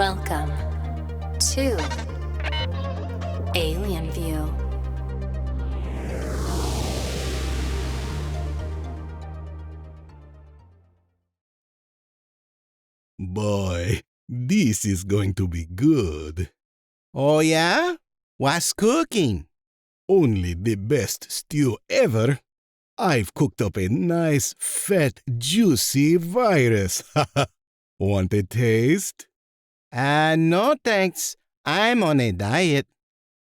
Welcome to Alien View. Boy, this is going to be good. Oh yeah? What's cooking? Only the best stew ever. I've cooked up a nice, fat, juicy virus. Want a taste? No thanks. I'm on a diet.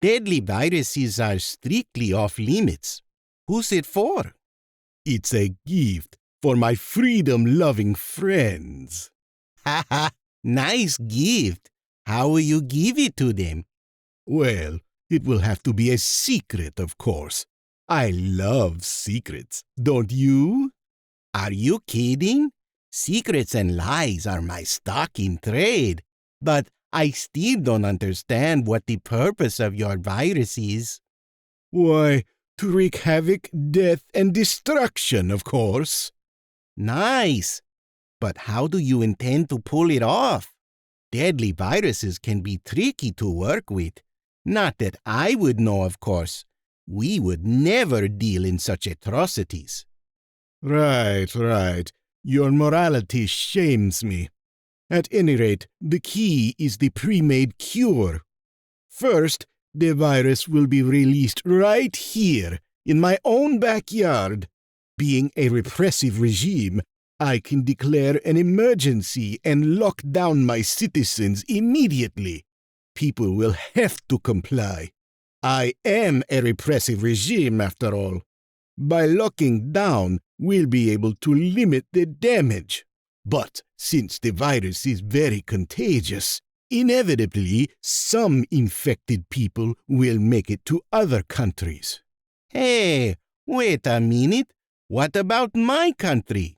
Deadly viruses are strictly off limits. Who's it for? It's a gift for my freedom-loving friends. Haha, nice gift. How will you give it to them? Well, it will have to be a secret, of course. I love secrets, don't you? Are you kidding? Secrets and lies are my stock in trade. But I still don't understand what the purpose of your virus is. Why, to wreak havoc, death, and destruction, of course. Nice. But how do you intend to pull it off? Deadly viruses can be tricky to work with. Not that I would know, of course. We would never deal in such atrocities. Right. Your morality shames me. At any rate, the key is the pre-made cure. First, the virus will be released right here, in my own backyard. Being a repressive regime, I can declare an emergency and lock down my citizens immediately. People will have to comply. I am a repressive regime, after all. By locking down, we'll be able to limit the damage. But since the virus is very contagious, inevitably some infected people will make it to other countries. Hey, wait a minute. What about my country?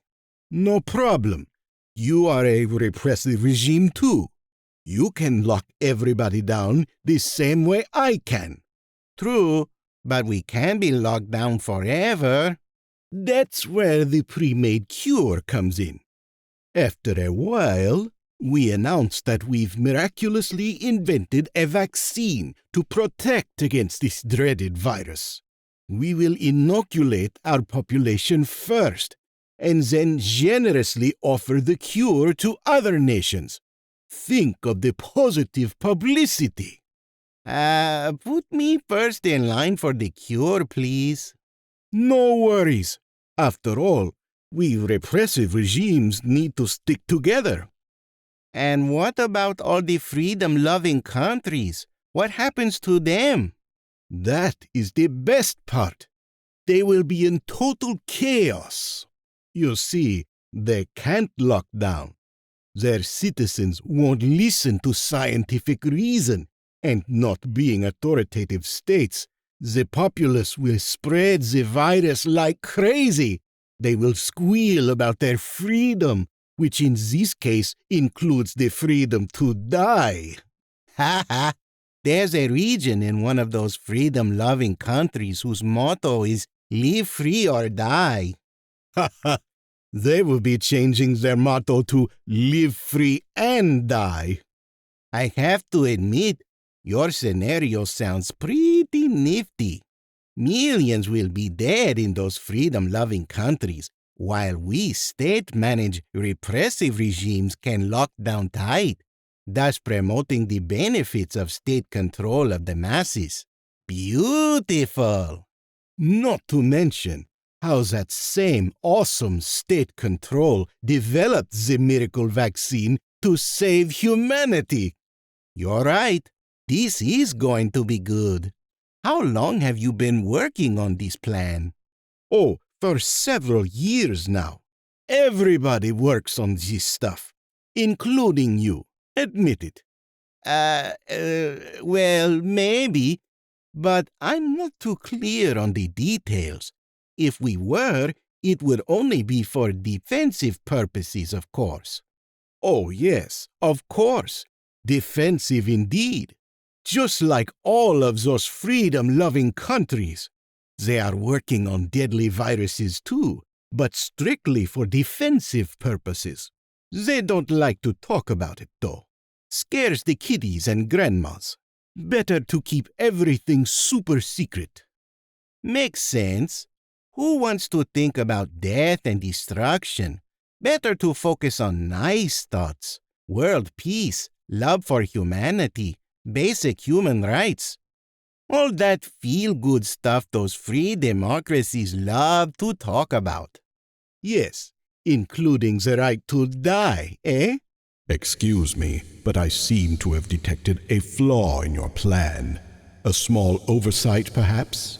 No problem. You are a repressive regime too. You can lock everybody down the same way I can. True, but we can't be locked down forever. That's where the pre-made cure comes in. After a while, we announce that we've miraculously invented a vaccine to protect against this dreaded virus. We will inoculate our population first, and then generously offer the cure to other nations. Think of the positive publicity. Put me first in line for the cure, please. No worries. After all, we repressive regimes need to stick together. And what about all the freedom-loving countries? What happens to them? That is the best part. They will be in total chaos. You see, they can't lock down. Their citizens won't listen to scientific reason, and not being authoritative states, the populace will spread the virus like crazy. They will squeal about their freedom, which in this case includes the freedom to die. Ha ha! There's a region in one of those freedom-loving countries whose motto is live free or die. Ha ha! They will be changing their motto to live free and die. I have to admit, your scenario sounds pretty nifty. Millions will be dead in those freedom-loving countries, while we state-managed repressive regimes can lock down tight, thus promoting the benefits of state control of the masses. Beautiful! Not to mention how that same awesome state control developed the miracle vaccine to save humanity. You're right. This is going to be good. How long have you been working on this plan? Oh, for several years now. Everybody works on this stuff, including you. Admit it. Well, maybe, but I'm not too clear on the details. If we were, it would only be for defensive purposes, of course. Oh, yes, of course. Defensive indeed. Just like all of those freedom-loving countries. They are working on deadly viruses too, but strictly for defensive purposes. They don't like to talk about it, though. Scares the kiddies and grandmas. Better to keep everything super secret. Makes sense. Who wants to think about death and destruction? Better to focus on nice thoughts. World peace, love for humanity, basic human rights. All that feel-good stuff those free democracies love to talk about. Yes, including the right to die, eh? Excuse me, but I seem to have detected a flaw in your plan. A small oversight, perhaps?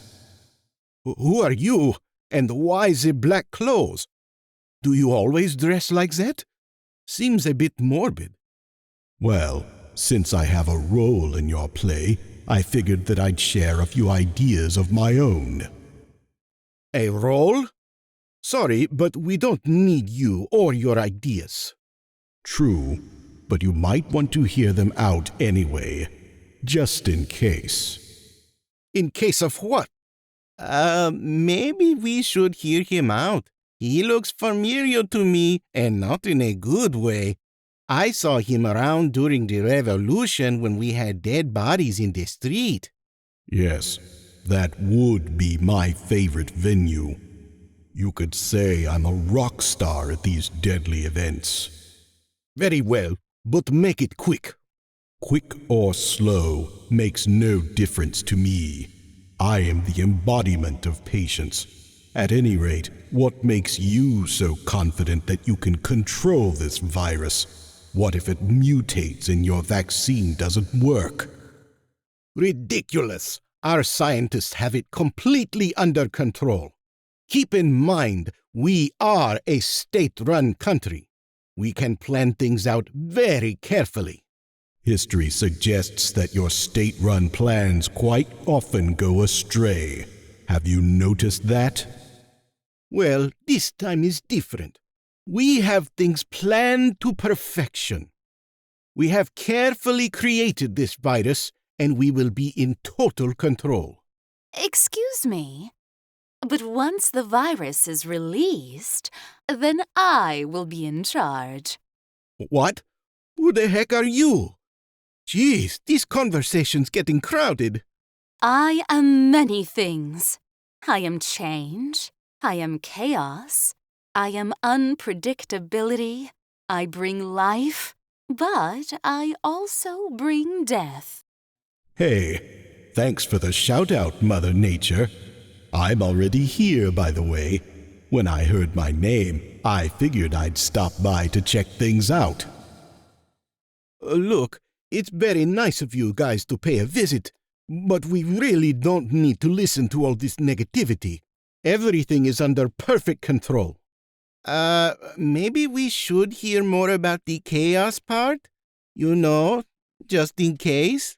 Who are you, and why the black clothes? Do you always dress like that? Seems a bit morbid. Well, since I have a role in your play, I figured that I'd share a few ideas of my own. A role? Sorry, but we don't need you or your ideas. True, but you might want to hear them out anyway, just in case. In case of what? Maybe we should hear him out. He looks familiar to me, and not in a good way. I saw him around during the revolution when we had dead bodies in the street. Yes, that would be my favorite venue. You could say I'm a rock star at these deadly events. Very well, but make it quick. Quick or slow makes no difference to me. I am the embodiment of patience. At any rate, what makes you so confident that you can control this virus? What if it mutates and your vaccine doesn't work? Ridiculous. Our scientists have it completely under control. Keep in mind, we are a state-run country. We can plan things out very carefully. History suggests that your state-run plans quite often go astray. Have you noticed that? Well, this time is different. We have things planned to perfection. We have carefully created this virus, and we will be in total control. Excuse me, but once the virus is released, then I will be in charge. What? Who the heck are you? Geez, this conversation's getting crowded. I am many things. I am change. I am chaos. I am unpredictability. I bring life, but I also bring death. Hey, thanks for the shout-out, Mother Nature. I'm already here, by the way. When I heard my name, I figured I'd stop by to check things out. Look, it's very nice of you guys to pay a visit, but we really don't need to listen to all this negativity. Everything is under perfect control. Maybe we should hear more about the chaos part? You know, just in case.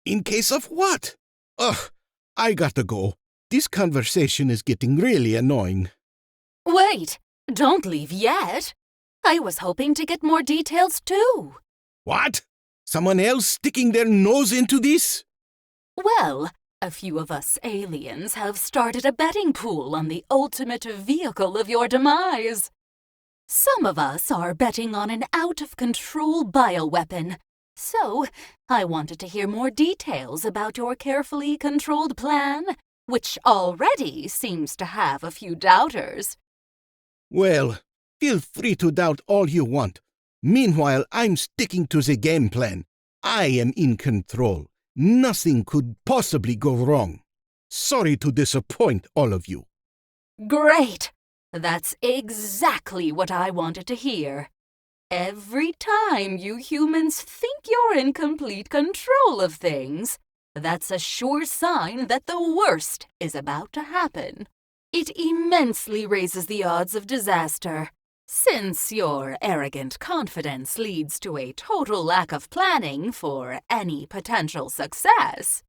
In case of what? Ugh, I gotta go. This conversation is getting really annoying. Wait, don't leave yet. I was hoping to get more details too. What? Someone else sticking their nose into this? Well, a few of us aliens have started a betting pool on the ultimate vehicle of your demise. Some of us are betting on an out-of-control bioweapon. So, I wanted to hear more details about your carefully controlled plan, which already seems to have a few doubters. Well, feel free to doubt all you want. Meanwhile, I'm sticking to the game plan. I am in control. Nothing could possibly go wrong. Sorry to disappoint all of you. Great! That's exactly what I wanted to hear. Every time you humans think you're in complete control of things, that's a sure sign that the worst is about to happen. It immensely raises the odds of disaster, since your arrogant confidence leads to a total lack of planning for any potential success.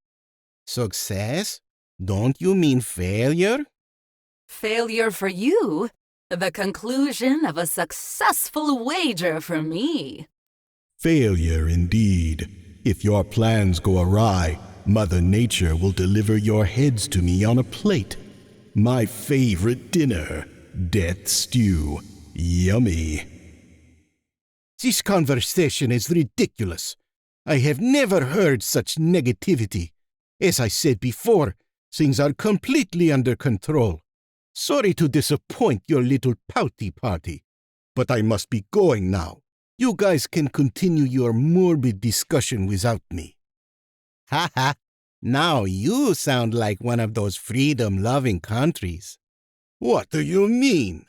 Success? Don't you mean failure? Failure for you, the conclusion of a successful wager for me. Failure indeed. If your plans go awry, Mother Nature will deliver your heads to me on a plate. My favorite dinner, death stew. Yummy. This conversation is ridiculous. I have never heard such negativity. As I said before, things are completely under control. Sorry to disappoint your little pouty party, but I must be going now. You guys can continue your morbid discussion without me. Ha ha! Now you sound like one of those freedom-loving countries. What do you mean?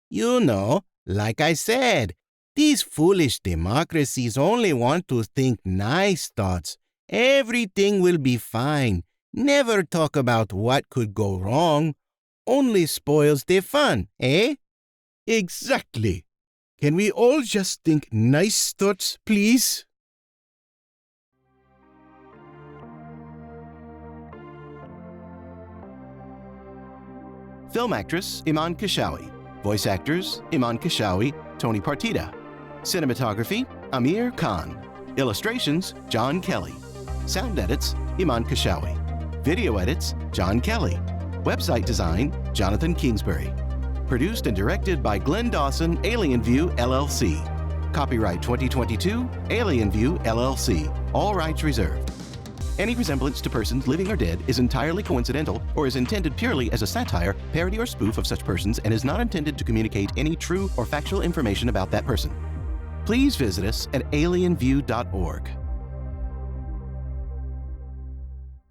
You know, like I said, these foolish democracies only want to think nice thoughts. Everything will be fine. Never talk about what could go wrong. Only spoils the fun, eh? Exactly. Can we all just think nice thoughts, please? Film actress Iman Kashawi. Voice actors Iman Kashawi, Tony Partida. Cinematography Amir Khan. Illustrations John Kelly. Sound edits Iman Kashawi. Video edits John Kelly. Website design Jonathan Kingsbury. Produced and directed by Glenn Dawson, Alien View LLC. Copyright 2022, Alien View LLC. All rights reserved. Any resemblance to persons living or dead is entirely coincidental or is intended purely as a satire, parody, or spoof of such persons and is not intended to communicate any true or factual information about that person. Please visit us at alienview.org.